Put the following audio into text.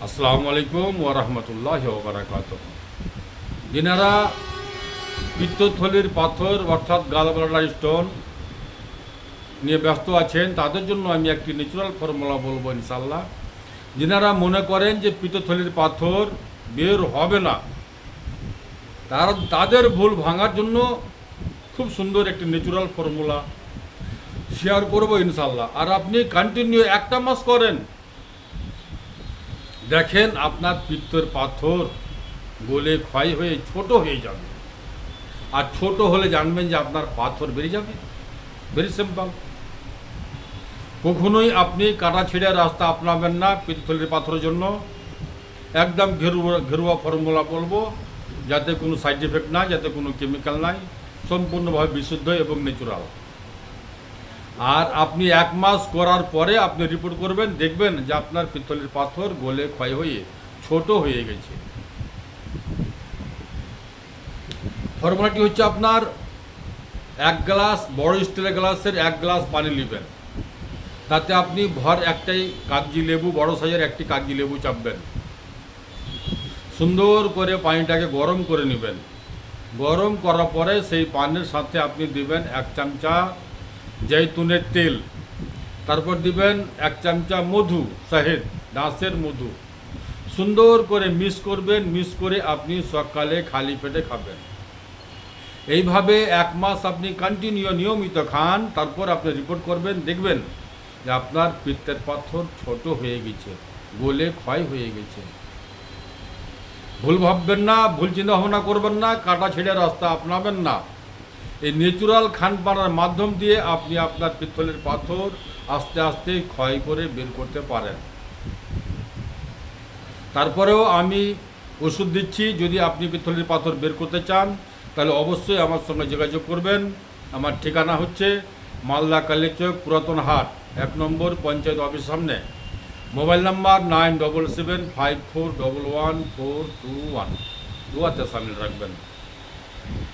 আসসালামু আলাইকুম ওয়া রাহমাতুল্লাহি ওয়া বারাকাতুহু। যিনারা পিত্তথলির পাথর অর্থাৎ গালব্লাডার স্টোন নিয়ে ব্যস্ত আছেন তাদের জন্য আমি একটি ন্যাচারাল ফর্মুলা বলবো ইনশাআল্লাহ। যিনারা মনে করেন যে পিত্তথলির পাথর বের হবে না, তাদের ভুল ভাঙার জন্য খুব সুন্দর একটি ন্যাচারাল ফর্মুলা শেয়ার করবো ইনশাআল্লাহ। আর আপনি কন্টিনিউ একটা মাস করেন, দেখেন আপনার পিত্তের পাথর গলে ক্ষয় হয়ে ছোট হয়ে যাবে। আর ছোট হলে জানবেন যে আপনার পাথর বেরিয়ে যাবে। Very simple. কখনোই আপনি কাটা ছেঁড়া রাস্তা আপনাবেন না পিত্তথলির পাথরের জন্য। একদম ঘেরুয়া ফর্মুলা বলবো, যাতে কোনো সাইড এফেক্ট নাই, যাতে কোনো কেমিক্যাল নাই, সম্পূর্ণভাবে বিশুদ্ধ এবং ন্যাচুরাল। আর আপনি এক মাস করার পরে আপনি রিপোর্ট করবেন, দেখবেন যে আপনার পিত্তলের পাথর গলে ক্ষয় হয়ে ছোট হয়ে গেছে। ফর্মুলাটি হচ্ছে আপনার এক গ্লাস বড় স্টিলের গ্লাসের এক গ্লাস পানি নেবেন, তাতে আপনি ভর একটাই কাগজি লেবু, বড় সাইজের একটি কাগজি লেবু চাপবেন। সুন্দর করে পানিটাকে গরম করে নেবেন। গরম করার পরে সেই পানির সাথে আপনি দিবেন এক চামচা জৈতুনের তেল, তারপর দিবেন এক চামচা মধু, শহেদ দাঁতের মধু। সুন্দর করে মিক্স করবেন। মিক্স করে আপনি সকালে খালি পেটে খাবেন। এইভাবে এক মাস আপনি কন্টিনিউ নিয়মিত খান, তারপর আপনি রিপোর্ট করবেন, দেখবেন যে আপনার পিত্তের পাথর ছোট হয়ে গেছে, গলে ক্ষয় হয়ে গেছে। ভুল ভাববেন না, ভুল চিন্তা ভাবনা করবেন না, কাটা ছেড়ে রাস্তা আপনাবেন না। এই ন্যাচুরাল খানপানের মাধ্যম দিয়ে আপনি আপনার পিত্তলের পাথর আস্তে আস্তে ক্ষয় করে বের করতে পারেন। তারপরেও আমি ওষুধ দিচ্ছি, যদি আপনি পিত্তলের পাথর বের করতে চান তাহলে অবশ্যই আমার সঙ্গে যোগাযোগ করবেন। আমার ঠিকানা হচ্ছে মালদা কালীচক পুরাতন হাট, 1 নম্বর পঞ্চায়েত অফিস সামনে। Mobile number 9775411421। দুয়াতে সামিল রাখবেন।